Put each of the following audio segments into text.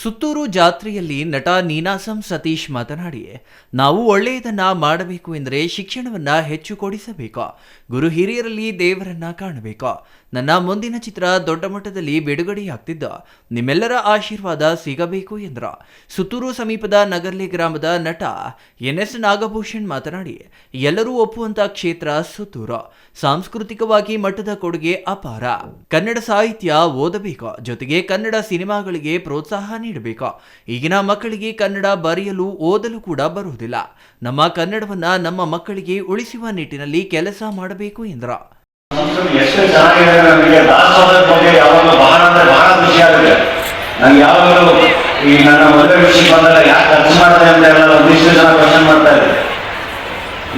ಸುತ್ತೂರು ಜಾತ್ರೆಯಲ್ಲಿ ನಟ ನೀನಾಸಂ ಸತೀಶ್ ಮಾತನಾಡಿ, ನಾವು ಒಳ್ಳೆಯದನ್ನ ಮಾಡಬೇಕು ಎಂದರೆ ಶಿಕ್ಷಣವನ್ನ ಹೆಚ್ಚು ಕೊಡಿಸಬೇಕು, ಗುರು ಹಿರಿಯರಲ್ಲಿ ದೇವರನ್ನ ಕಾಣಬೇಕು. ನನ್ನ ಮುಂದಿನ ಚಿತ್ರ ದೊಡ್ಡ ಮಟ್ಟದಲ್ಲಿ ಬಿಡುಗಡೆಯಾಗ್ತಿದ್ದ ನಿಮ್ಮೆಲ್ಲರ ಆಶೀರ್ವಾದ ಸಿಗಬೇಕು ಎಂದರು. ಸುತ್ತೂರು ಸಮೀಪದ ನಗರ್ಲೆ ಗ್ರಾಮದ ನಟ ಎನ್.ಎಸ್. ನಾಗಭೂಷಣ್ ಮಾತನಾಡಿ, ಎಲ್ಲರೂ ಒಪ್ಪುವಂತ ಕ್ಷೇತ್ರ ಸುತ್ತೂರು. ಸಾಂಸ್ಕೃತಿಕವಾಗಿ ಮಟ್ಟದ ಕೊಡುಗೆ ಅಪಾರ. ಕನ್ನಡ ಸಾಹಿತ್ಯ ಓದಬೇಕು, ಜೊತೆಗೆ ಕನ್ನಡ ಸಿನಿಮಾಗಳಿಗೆ ಪ್ರೋತ್ಸಾಹ ನೀಡಬೇಕು. ಈಗಿನ ಮಕ್ಕಳಿಗೆ ಕನ್ನಡ ಬರೆಯಲು ಓದಲು ಕೂಡ ಬರುವುದಿಲ್ಲ. ನಮ್ಮ ಕನ್ನಡವನ್ನ ನಮ್ಮ ಮಕ್ಕಳಿಗೆ ಉಳಿಸುವ ನಿಟ್ಟಿನಲ್ಲಿ ಕೆಲಸ ಮಾಡಬೇಕು ಎಂದರು. ಎಷ್ಟು ಚೆನ್ನಾಗಿದೆ. ನನಗೆ ದಾಸೋಹದ ಬಗ್ಗೆ ಯಾವಾಗಲೂ ಬಹಳ ಖುಷಿ ಆಗುತ್ತೆ. ನಂಗೆ ಯಾವಾಗಲೂ ಈ ನನ್ನ ಮದುವೆ ವಿಷಯ ಬಂದಾಗ ಯಾಕೆ ಖರ್ಚು ಮಾಡ್ತಾರೆ ಅಂತ ಎಲ್ಲ ಒಂದಿಷ್ಟು ಜನ ಕ್ವಶನ್ ಮಾಡ್ತಾ ಇದ್ದಾರೆ.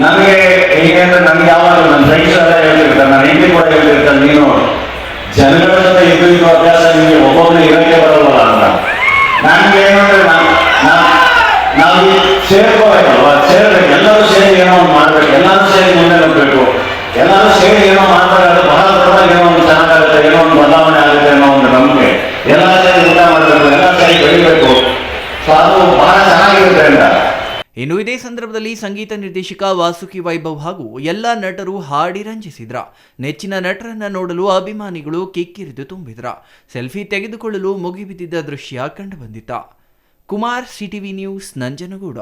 ನನಗೆ ಹೇಗೆ ಅಂದ್ರೆ ನನಗೆ ಯಾವಾಗಲೂ ನನ್ನ ಫ್ರೆಂಡ್ಸ್ ಎಲ್ಲ ಹೇಳ್ತಿರ್ತಾರೆ, ನನ್ನ ಹೆಂಡತಿ ಕೂಡ ಹೇಳ್ತಿರ್ತಾರೆ, ನೀನು ಜನಗಳ ಜೊತೆ ಇದು ಅಭ್ಯಾಸ ನಿಮಗೆ ಒಬ್ಬೊಬ್ಬರು ಇರೋಕ್ಕೆ ಬರೋಲ್ಲ ಅಂತ. ನನಗೆ ಏನಂದ್ರೆ ನಾವು ಸೇರ್ಕೋಬೇಕಲ್ವಾ, ಸೇರ್ಬೇಕು, ಎಲ್ಲರೂ ಸೇರಿ ಏನೋ ಒಂದು ಮಾಡ್ಬೇಕು, ಎಲ್ಲರೂ ಸೇರಿ ಮುಂದೆ ಹೋಗ್ಬೇಕು, ಎಲ್ಲರೂ ಸೇರಿ ಏನೋ ಮಾಡ್ಬೇಕಾದ್ರೆ ಬಹಳ ದೊಡ್ಡದಾಗಿ ಏನೋ ಒಂದು ಚೆನ್ನಾಗಾಗುತ್ತೆ, ಏನೋ ಒಂದು ಬದಲಾವಣೆ ಆಗುತ್ತೆ ಅನ್ನೋ ಒಂದು ನಮಗೆ ಎಲ್ಲ ಸೇರಿ ಊಟ ಮಾಡಬೇಕು, ಎಲ್ಲ ಸೇರಿ ಬೆಳಿಬೇಕು. ಸೊ ಅದು ಬಹಳ ಚೆನ್ನಾಗಿರುತ್ತೆ ಅಂತ. ಇನ್ನು ಇದೇ ಸಂದರ್ಭದಲ್ಲಿ ಸಂಗೀತ ನಿರ್ದೇಶಕ ವಾಸುಕಿ ವೈಭವ್ ಹಾಗೂ ಎಲ್ಲ ನಟರು ಹಾಡಿ ರಂಜಿಸಿದ್ರ. ನೆಚ್ಚಿನ ನಟರನ್ನ ನೋಡಲು ಅಭಿಮಾನಿಗಳು ಕಿಕ್ಕಿರಿದು ತುಂಬಿದ್ರ. ಸೆಲ್ಫಿ ತೆಗೆದುಕೊಳ್ಳಲು ಮುಗಿಬಿದ್ದಿದ್ದ ದೃಶ್ಯ ಕಂಡುಬಂದಿತ್ತ. Kumar, CTV news, ನಂಜನಗೂಡ.